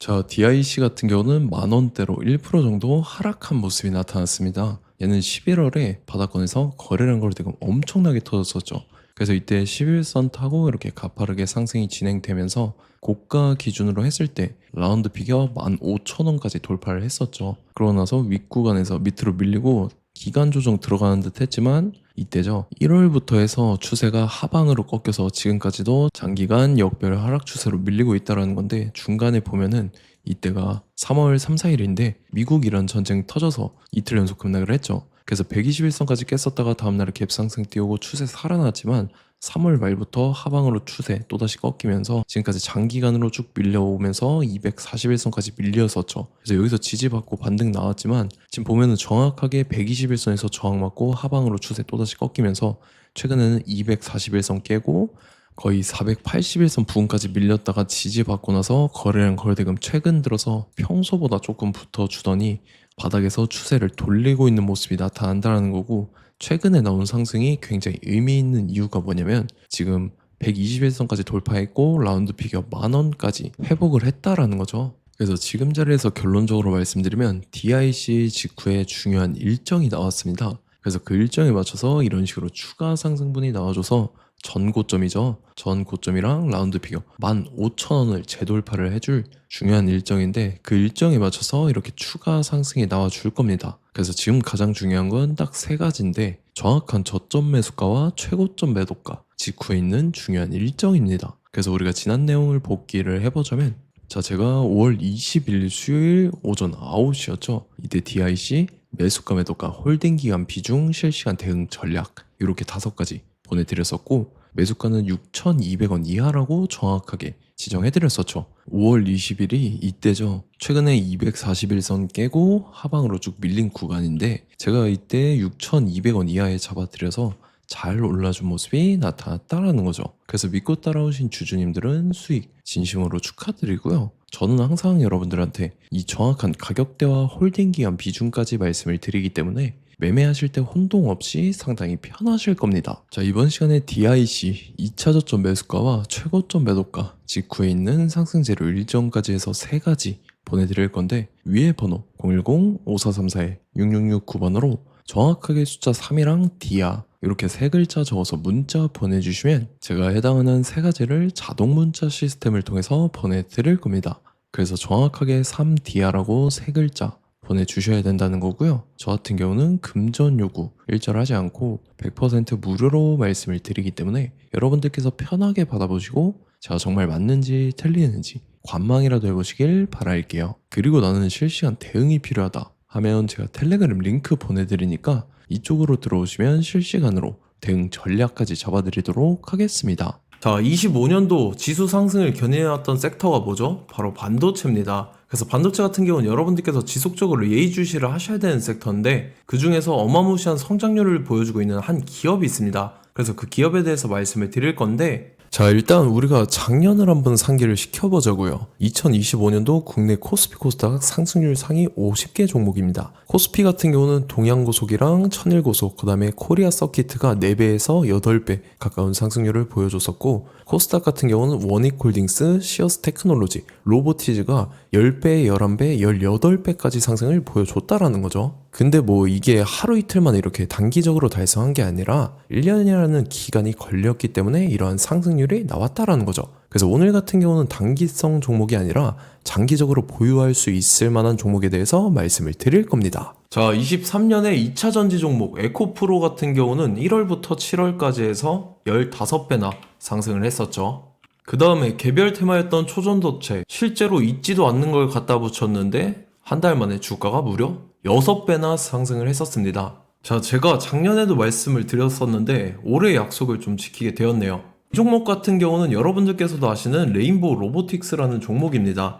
자, DIC 같은 경우는 만 원대로 1% 정도 하락한 모습이 나타났습니다. 얘는 11월에 바닥권에서 거래량 거래대금 엄청나게 터졌었죠. 그래서 이때 11선 타고 이렇게 가파르게 상승이 진행되면서 고가 기준으로 했을 때 라운드 피겨 15,000원까지 돌파를 했었죠. 그러고 나서 윗구간에서 밑으로 밀리고 기간 조정 들어가는 듯 했지만 이때죠. 1월부터 해서 추세가 하방으로 꺾여서 지금까지도 장기간 역별 하락 추세로 밀리고 있다는 건데, 중간에 보면은 이때가 3월 3, 4일인데 미국 이란 전쟁 터져서 이틀 연속 급락을 했죠. 그래서 121선까지 깼었다가 다음날에 갭상승 띄우고 추세 살아났지만 3월 말부터 하방으로 추세 또다시 꺾이면서 지금까지 장기간으로 쭉 밀려오면서 241선까지 밀렸었죠. 그래서 여기서 지지받고 반등 나왔지만 지금 보면은 정확하게 121선에서 저항받고 하방으로 추세 또다시 꺾이면서 최근에는 241선 깨고 거의 481선 부근까지 밀렸다가 지지받고 나서 거래량 거래대금 최근 들어서 평소보다 조금 붙어주더니 바닥에서 추세를 돌리고 있는 모습이 나타난다는 거고, 최근에 나온 상승이 굉장히 의미 있는 이유가 뭐냐면 지금 121선까지 돌파했고 라운드 피겨 만원까지 회복을 했다라는 거죠. 그래서 지금 자리에서 결론적으로 말씀드리면 DIC 직후에 중요한 일정이 나왔습니다. 그래서 그 일정에 맞춰서 이런 식으로 추가 상승분이 나와줘서 전 고점이죠. 전 고점이랑 라운드 피겨 15,000원을 재돌파를 해줄 중요한 일정인데, 그 일정에 맞춰서 이렇게 추가 상승이 나와줄 겁니다. 그래서 지금 가장 중요한 건 딱 세 가지인데, 정확한 저점 매수가와 최고점 매도가 직후에 있는 중요한 일정입니다. 그래서 우리가 지난 내용을 복기를 해보자면, 자, 제가 5월 20일 수요일 오전 9시였죠. 이때 DIC 매수가 매도가 홀딩 기간 비중 실시간 대응 전략 이렇게 5가지 보내드렸었고, 매수가는 6,200원 이하라고 정확하게 지정해드렸었죠. 5월 20일이 이때죠. 최근에 241선 깨고 하방으로 쭉 밀린 구간인데, 제가 이때 6,200원 이하에 잡아드려서 잘 올라준 모습이 나타났다라는 거죠. 그래서 믿고 따라오신 주주님들은 수익 진심으로 축하드리고요. 저는 항상 여러분들한테 이 정확한 가격대와 홀딩 기간 비중까지 말씀을 드리기 때문에 매매하실 때 혼동 없이 상당히 편하실 겁니다. 자, 이번 시간에 DIC 2차 저점 매수가와 최고점 매도가 직후에 있는 상승 재료 일정까지 해서 3가지 보내드릴 건데, 위에 번호 010-5434-6669번으로 정확하게 숫자 3이랑 디아 이렇게 3글자 적어서 문자 보내주시면 제가 해당하는 3가지를 자동 문자 시스템을 통해서 보내드릴 겁니다. 그래서 정확하게 3디아라고 3글자 보내주셔야 된다는 거고요. 저 같은 경우는 금전 요구 일절하지 않고 100% 무료로 말씀을 드리기 때문에 여러분들께서 편하게 받아보시고 제가 정말 맞는지 틀리는지 관망이라도 해보시길 바랄게요. 그리고 나는 실시간 대응이 필요하다 하면 제가 텔레그램 링크 보내드리니까 이쪽으로 들어오시면 실시간으로 대응 전략까지 잡아드리도록 하겠습니다. 자, 25년도 지수 상승을 견인해왔던 섹터가 뭐죠? 바로 반도체입니다. 그래서 반도체 같은 경우는 여러분들께서 지속적으로 예의주시를 하셔야 되는 섹터인데, 그 중에서 어마무시한 성장률을 보여주고 있는 한 기업이 있습니다. 그래서 그 기업에 대해서 말씀을 드릴 건데, 자, 일단 우리가 작년을 한번 상기를 시켜보자고요. 2025년도 국내 코스피 코스닥 상승률 상위 50개 종목입니다. 코스피 같은 경우는 동양고속이랑 천일고속, 그 다음에 코리아 서키트가 4배에서 8배 가까운 상승률을 보여줬었고, 코스닥 같은 경우는 원익홀딩스, 시어스 테크놀로지, 로보티즈가 10배, 11배, 18배까지 상승을 보여줬다라는 거죠. 근데 뭐 이게 하루 이틀만 이렇게 단기적으로 달성한 게 아니라 1년이라는 기간이 걸렸기 때문에 이러한 상승률이 나왔다라는 거죠. 그래서 오늘 같은 경우는 단기성 종목이 아니라 장기적으로 보유할 수 있을 만한 종목에 대해서 말씀을 드릴 겁니다. 자, 23년에 2차 전지 종목 에코프로 같은 경우는 1월부터 7월까지 해서 15배나 상승을 했었죠. 그 다음에 개별 테마였던 초전도체, 실제로 있지도 않는 걸 갖다 붙였는데 한 달 만에 주가가 무려 6배나 상승을 했었습니다. 자, 제가 작년에도 말씀을 드렸었는데 올해 약속을 좀 지키게 되었네요. 이 종목 같은 경우는 여러분들께서도 아시는 레인보우 로보틱스라는 종목입니다.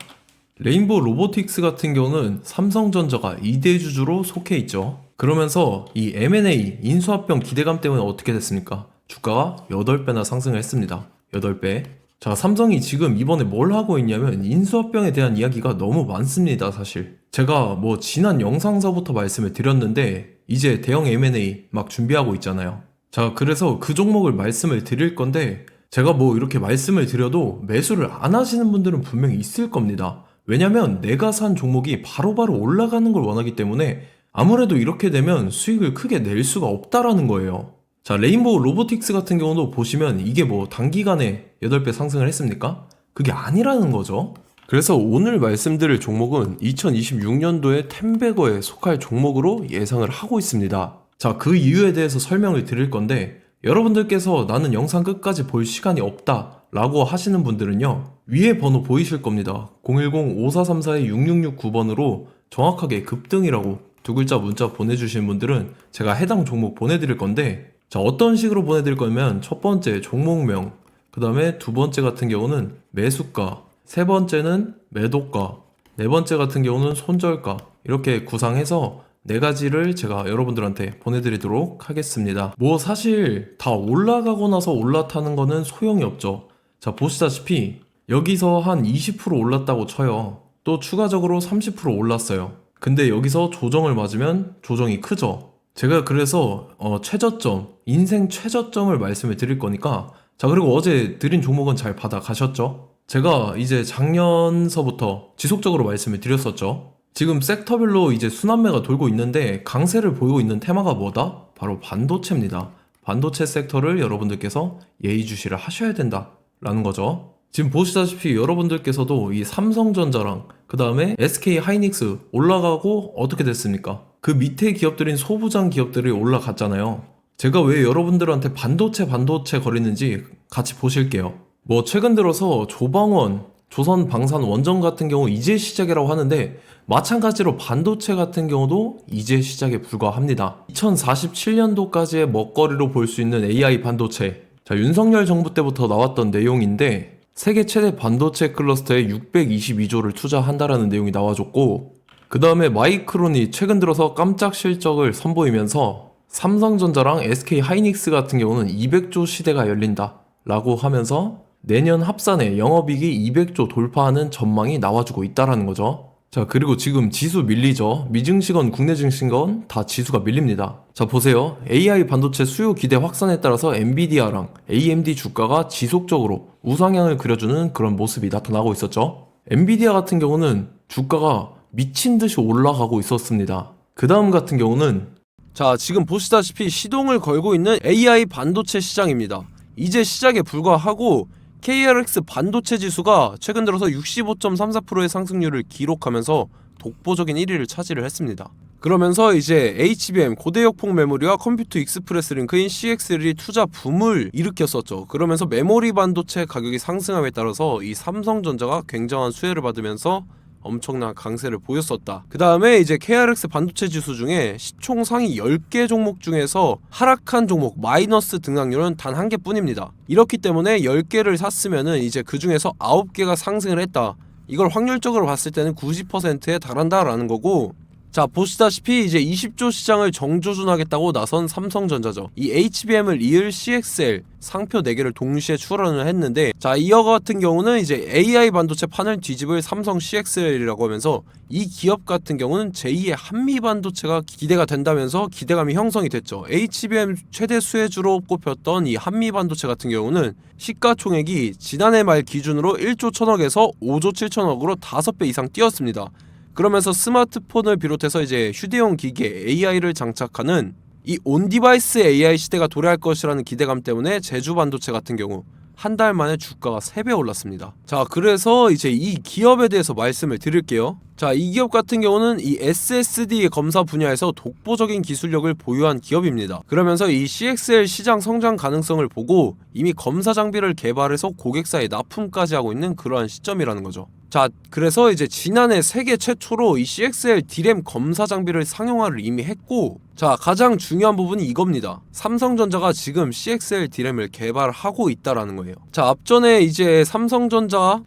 레인보우 로보틱스 같은 경우는 삼성전자가 2대 주주로 속해 있죠. 그러면서 이 M&A 인수합병 기대감 때문에 어떻게 됐습니까? 주가가 8배나 상승을 했습니다. 8배. 자, 삼성이 지금 이번에 뭘 하고 있냐면 인수합병에 대한 이야기가 너무 많습니다, 사실. 제가 뭐 지난 영상서부터 말씀을 드렸는데 이제 대형 M&A 막 준비하고 있잖아요. 자, 그래서 그 종목을 말씀을 드릴 건데, 제가 뭐 이렇게 말씀을 드려도 매수를 안 하시는 분들은 분명히 있을 겁니다. 왜냐면 내가 산 종목이 바로바로 올라가는 걸 원하기 때문에 아무래도 이렇게 되면 수익을 크게 낼 수가 없다라는 거예요. 자, 레인보우 로보틱스 같은 경우도 보시면 이게 뭐 단기간에 8배 상승을 했습니까? 그게 아니라는 거죠. 그래서 오늘 말씀드릴 종목은 2026년도에 텐베거에 속할 종목으로 예상을 하고 있습니다. 자, 그 이유에 대해서 설명을 드릴 건데 여러분들께서 나는 영상 끝까지 볼 시간이 없다 라고 하시는 분들은요, 위에 번호 보이실 겁니다. 010-5434-6669번으로 정확하게 급등이라고 두 글자 문자 보내주신 분들은 제가 해당 종목 보내드릴 건데, 자, 어떤 식으로 보내드릴 거냐면 첫 번째 종목명, 그 다음에 두 번째 같은 경우는 매수가, 세 번째는 매도가, 네 번째 같은 경우는 손절가, 이렇게 구상해서 네 가지를 제가 여러분들한테 보내드리도록 하겠습니다. 뭐 사실 다 올라가고 나서 올라타는 거는 소용이 없죠. 자, 보시다시피 여기서 한 20% 올랐다고 쳐요. 또 추가적으로 30% 올랐어요. 근데 여기서 조정을 맞으면 조정이 크죠. 제가 그래서 최저점, 인생 최저점을 말씀을 드릴 거니까, 자, 그리고 어제 드린 종목은 잘 받아가셨죠? 제가 이제 작년서부터 지속적으로 말씀을 드렸었죠. 지금 섹터별로 이제 순환매가 돌고 있는데 강세를 보이고 있는 테마가 뭐다? 바로 반도체입니다. 반도체 섹터를 여러분들께서 예의주시를 하셔야 된다라는 거죠. 지금 보시다시피 여러분들께서도 이 삼성전자랑 그 다음에 SK 하이닉스 올라가고 어떻게 됐습니까? 그 밑에 기업들인 소부장 기업들이 올라갔잖아요. 제가 왜 여러분들한테 반도체 거리는지 같이 보실게요. 뭐 최근 들어서 조방원, 조선방산원전 같은 경우 이제 시작이라고 하는데 마찬가지로 반도체 같은 경우도 이제 시작에 불과합니다. 2047년도까지의 먹거리로 볼 수 있는 AI 반도체. 자, 윤석열 정부 때부터 나왔던 내용인데 세계 최대 반도체 클러스터에 622조를 투자한다라는 내용이 나와줬고, 그 다음에 마이크론이 최근 들어서 깜짝 실적을 선보이면서 삼성전자랑 SK 하이닉스 같은 경우는 200조 시대가 열린다 라고 하면서 내년 합산에 영업이익이 200조 돌파하는 전망이 나와주고 있다라는 거죠. 자, 그리고 지금 지수 밀리죠. 미증시건 국내 증시건 다 지수가 밀립니다. 자, 보세요. AI 반도체 수요 기대 확산에 따라서 엔비디아랑 AMD 주가가 지속적으로 우상향을 그려주는 그런 모습이 나타나고 있었죠. 엔비디아 같은 경우는 주가가 미친 듯이 올라가고 있었습니다. 그 다음 같은 경우는, 자, 지금 보시다시피 시동을 걸고 있는 AI 반도체 시장입니다. 이제 시작에 불과하고 KRX 반도체 지수가 최근 들어서 65.34%의 상승률을 기록하면서 독보적인 1위를 차지를 했습니다. 그러면서 이제 HBM 고대역폭 메모리와 컴퓨터 익스프레스 링크인 CXL이 투자 붐을 일으켰었죠. 그러면서 메모리 반도체 가격이 상승함에 따라서 이 삼성전자가 굉장한 수혜를 받으면서 엄청난 강세를 보였었다. 그 다음에 이제 KRX 반도체 지수 중에 시총 상위 10개 종목 중에서 하락한 종목 마이너스 등락률은 단 1개뿐입니다. 이렇기 때문에 10개를 샀으면은 이제 그 중에서 9개가 상승을 했다. 이걸 확률적으로 봤을 때는 90%에 달한다라는 거고, 자, 보시다시피 이제 20조 시장을 정조준하겠다고 나선 삼성전자죠. 이 HBM을 이을 CXL 상표 4개를 동시에 출원을 했는데, 자, 이어 같은 경우는 이제 AI 반도체 판을 뒤집을 삼성 CXL이라고 하면서 이 기업 같은 경우는 제2의 한미 반도체가 기대가 된다면서 기대감이 형성이 됐죠. HBM 최대 수혜주로 꼽혔던 이 한미 반도체 같은 경우는 시가총액이 지난해 말 기준으로 1조 1000억에서 5조 7천억으로 5배 이상 뛰었습니다. 그러면서 스마트폰을 비롯해서 이제 휴대용 기기에 AI를 장착하는 이 온디바이스 AI 시대가 도래할 것이라는 기대감 때문에 제주 반도체 같은 경우 한 달 만에 주가가 3배 올랐습니다. 자, 그래서 이제 이 기업에 대해서 말씀을 드릴게요. 자, 이 기업 같은 경우는 이 SSD 검사 분야에서 독보적인 기술력을 보유한 기업입니다. 그러면서 이 CXL 시장 성장 가능성을 보고 이미 검사 장비를 개발해서 고객사에 납품까지 하고 있는 그러한 시점이라는 거죠. 자, 그래서 이제 지난해 세계 최초로 이 CXL D램 검사 장비를 상용화를 이미 했고, 자, 가장 중요한 부분이 이겁니다. 삼성전자가 지금 CXL D램을 개발하고 있다라는 거예요. 자, 앞전에 이제 삼성전자가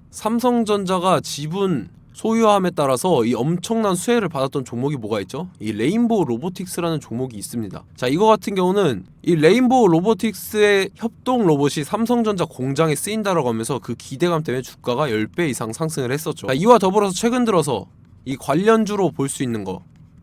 지분 소유함에 따라서 이 엄청난 수혜를 받았던 종목이 뭐가 있죠? 이 레인보우 로보틱스라는 종목이 있습니다. 자, 이거 같은 경우는 이 레인보우 로보틱스의 협동 로봇이 삼성전자 공장에 쓰인다라고 하면서 그 기대감 때문에 주가가 10배 이상 상승을 했었죠. 자, 이와 더불어서 최근 들어서 이 관련주로 볼 수 있는 거,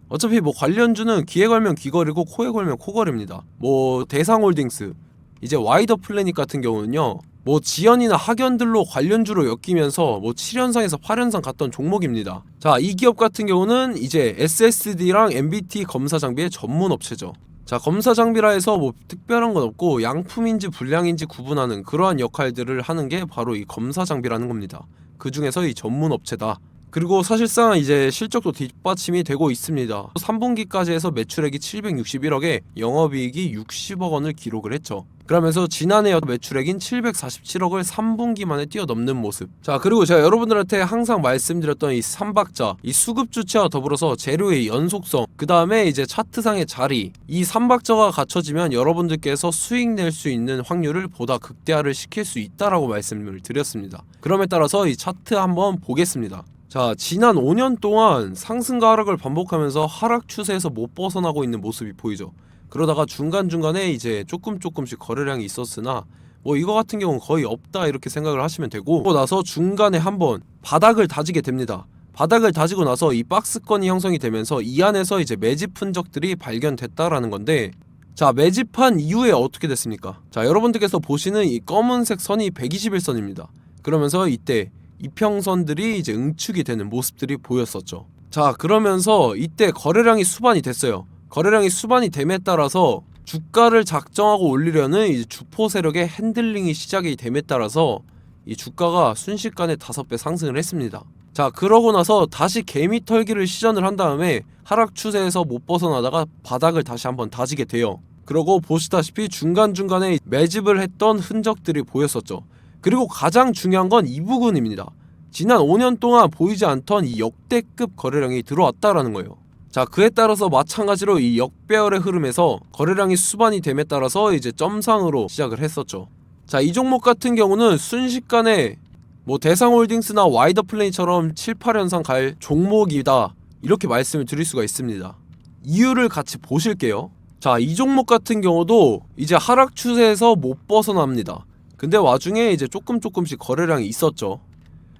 어차피 뭐 관련주는 귀에 걸면 귀걸이고 코에 걸면 코걸입니다. 뭐 대상홀딩스, 이제 와이더 플래닛 같은 경우는요, 뭐 지연이나 학연들로 관련주로 엮이면서 뭐 7연상에서 8연상 갔던 종목입니다. 자, 이 기업 같은 경우는 이제 SSD랑 MBT 검사 장비의 전문 업체죠. 자, 검사 장비라 해서 뭐 특별한 건 없고 양품인지 불량인지 구분하는 그러한 역할들을 하는 게 바로 이 검사 장비라는 겁니다. 그 중에서 이 전문 업체다. 그리고 사실상 이제 실적도 뒷받침이 되고 있습니다. 3분기까지 해서 매출액이 761억에 영업이익이 60억 원을 기록을 했죠. 그러면서 지난해 매출액인 747억을 3분기 만에 뛰어넘는 모습. 자, 그리고 제가 여러분들한테 항상 말씀드렸던 이 3박자, 이 수급 주체와 더불어서 재료의 연속성, 그 다음에 이제 차트상의 자리, 이 3박자가 갖춰지면 여러분들께서 수익 낼 수 있는 확률을 보다 극대화를 시킬 수 있다라고 말씀을 드렸습니다. 그럼에 따라서 이 차트 한번 보겠습니다. 자, 지난 5년 동안 상승과 하락을 반복하면서 하락 추세에서 못 벗어나고 있는 모습이 보이죠. 그러다가 중간중간에 이제 조금씩 거래량이 있었으나 뭐 이거 같은 경우는 거의 없다 이렇게 생각을 하시면 되고, 그러고 나서 중간에 한번 바닥을 다지게 됩니다. 바닥을 다지고 나서 이 박스권이 형성이 되면서 이 안에서 이제 매집 흔적들이 발견됐다라는 건데, 자, 매집한 이후에 어떻게 됐습니까? 자, 여러분들께서 보시는 이 검은색 선이 121선입니다. 그러면서 이때 이평선들이 이제 응축이 되는 모습들이 보였었죠. 자, 그러면서 이때 거래량이 수반이 됐어요. 거래량이 수반이 됨에 따라서 주가를 작정하고 올리려는 이제 주포 세력의 핸들링이 시작이 됨에 따라서 이 주가가 순식간에 5배 상승을 했습니다. 자, 그러고 나서 다시 개미 털기를 시전을 한 다음에 하락 추세에서 못 벗어나다가 바닥을 다시 한번 다지게 돼요. 그러고 보시다시피 중간중간에 매집을 했던 흔적들이 보였었죠. 그리고 가장 중요한 건 이 부분입니다. 지난 5년 동안 보이지 않던 이 역대급 거래량이 들어왔다라는 거예요. 자, 그에 따라서 마찬가지로 이 역배열의 흐름에서 거래량이 수반이 됨에 따라서 이제 점상으로 시작을 했었죠. 자, 이 종목 같은 경우는 순식간에 뭐 대상홀딩스나 와이더플레이처럼 7, 8연상 갈 종목이다 이렇게 말씀을 드릴 수가 있습니다. 이유를 같이 보실게요. 자, 이 종목 같은 경우도 이제 하락 추세에서 못 벗어납니다. 근데 와중에 이제 조금씩 거래량이 있었죠.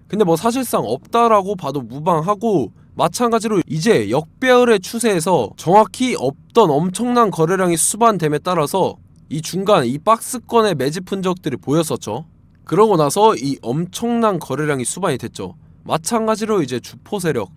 근데 뭐 사실상 없다라고 봐도 무방하고, 마찬가지로 이제 역배열의 추세에서 정확히 없던 엄청난 거래량이 수반됨에 따라서 이 중간 이 박스권의 매집 흔적들이 보였었죠. 그러고 나서 이 엄청난 거래량이 수반이 됐죠. 마찬가지로 이제 주포 세력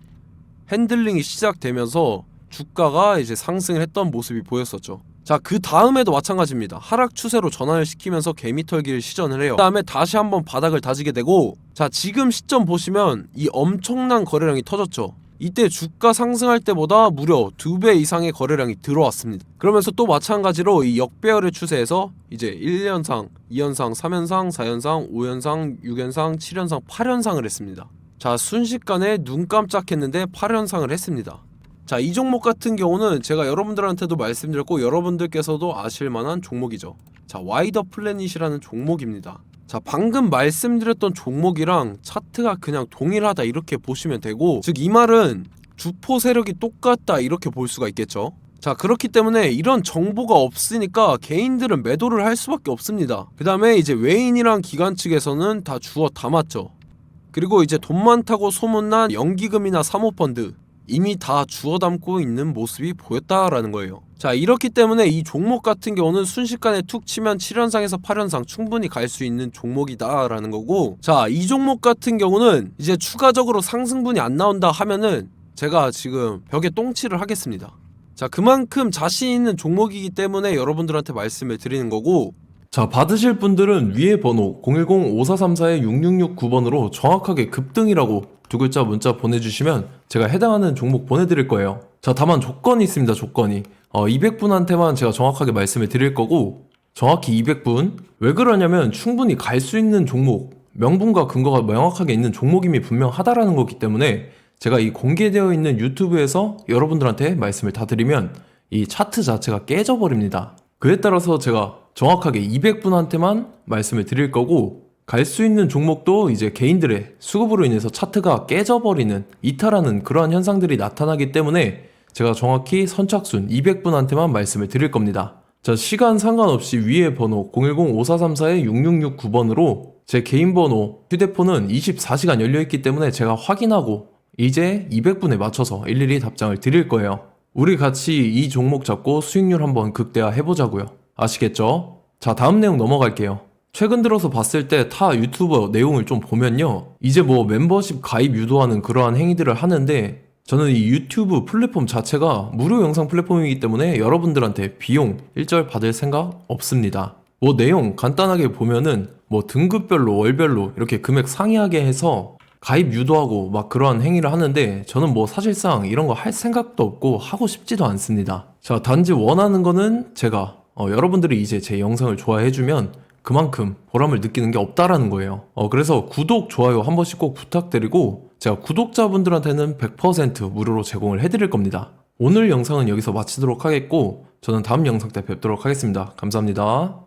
핸들링이 시작되면서 주가가 이제 상승을 했던 모습이 보였었죠. 자, 그 다음에도 마찬가지입니다. 하락 추세로 전환을 시키면서 개미털기를 시전을 해요. 그 다음에 다시 한번 바닥을 다지게 되고, 자, 지금 시점 보시면 이 엄청난 거래량이 터졌죠. 이때 주가 상승할 때보다 무려 2배 이상의 거래량이 들어왔습니다. 그러면서 또 마찬가지로 이 역배열의 추세에서 이제 1연상, 2연상, 3연상, 4연상, 5연상, 6연상, 7연상, 8연상을 했습니다. 자, 순식간에 눈 깜짝했는데 8연상을 했습니다. 자, 이 종목 같은 경우는 제가 여러분들한테도 말씀드렸고 여러분들께서도 아실만한 종목이죠. 자, 와이더 플래닛이라는 종목입니다. 자, 방금 말씀드렸던 종목이랑 차트가 그냥 동일하다 이렇게 보시면 되고, 즉 이 말은 주포 세력이 똑같다 이렇게 볼 수가 있겠죠. 자, 그렇기 때문에 이런 정보가 없으니까 개인들은 매도를 할 수밖에 없습니다. 그 다음에 이제 외인이랑 기관 측에서는 다 주워 담았죠. 그리고 이제 돈 많다고 소문난 연기금이나 사모펀드 이미 다 주워 담고 있는 모습이 보였다라는 거예요. 자, 이렇기 때문에 이 종목 같은 경우는 순식간에 툭 치면 7연상에서 8연상 충분히 갈 수 있는 종목이다 라는 거고, 자, 이 종목 같은 경우는 이제 추가적으로 상승분이 안 나온다 하면은 제가 지금 벽에 똥칠을 하겠습니다. 자, 그만큼 자신 있는 종목이기 때문에 여러분들한테 말씀을 드리는 거고, 자, 받으실 분들은 위에 번호 010-5434-6669번으로 정확하게 급등이라고 두 글자 문자 보내주시면 제가 해당하는 종목 보내드릴 거예요. 자, 다만 조건이 있습니다. 조건이 200분한테만 제가 정확하게 말씀을 드릴 거고, 정확히 200분. 왜 그러냐면 충분히 갈 수 있는 종목, 명분과 근거가 명확하게 있는 종목임이 분명하다라는 거기 때문에 제가 이 공개되어 있는 유튜브에서 여러분들한테 말씀을 다 드리면 이 차트 자체가 깨져버립니다. 그에 따라서 제가 정확하게 200분한테만 말씀을 드릴 거고, 갈 수 있는 종목도 이제 개인들의 수급으로 인해서 차트가 깨져버리는, 이탈하는 그러한 현상들이 나타나기 때문에 제가 정확히 선착순 200분한테만 말씀을 드릴 겁니다. 자, 시간 상관없이 위에 번호 010-5434-6669번으로 제 개인 번호, 휴대폰은 24시간 열려있기 때문에 제가 확인하고 이제 200분에 맞춰서 일일이 답장을 드릴 거예요. 우리 같이 이 종목 잡고 수익률 한번 극대화 해보자고요. 아시겠죠? 자, 다음 내용 넘어갈게요. 최근 들어서 봤을 때 타 유튜버 내용을 좀 보면요. 이제 뭐 멤버십 가입 유도하는 그러한 행위들을 하는데 저는 이 유튜브 플랫폼 자체가 무료 영상 플랫폼이기 때문에 여러분들한테 비용 일절 받을 생각 없습니다. 뭐 내용 간단하게 보면은 뭐 등급별로 월별로 이렇게 금액 상이하게 해서 가입 유도하고 막 그러한 행위를 하는데 저는 뭐 사실상 이런 거 할 생각도 없고 하고 싶지도 않습니다. 자, 단지 원하는 거는 제가 여러분들이 이제 제 영상을 좋아해주면 그만큼 보람을 느끼는 게 없다라는 거예요. 그래서 구독, 좋아요 한 번씩 꼭 부탁드리고 제가 구독자분들한테는 100% 무료로 제공을 해드릴 겁니다. 오늘 영상은 여기서 마치도록 하겠고 저는 다음 영상 때 뵙도록 하겠습니다. 감사합니다.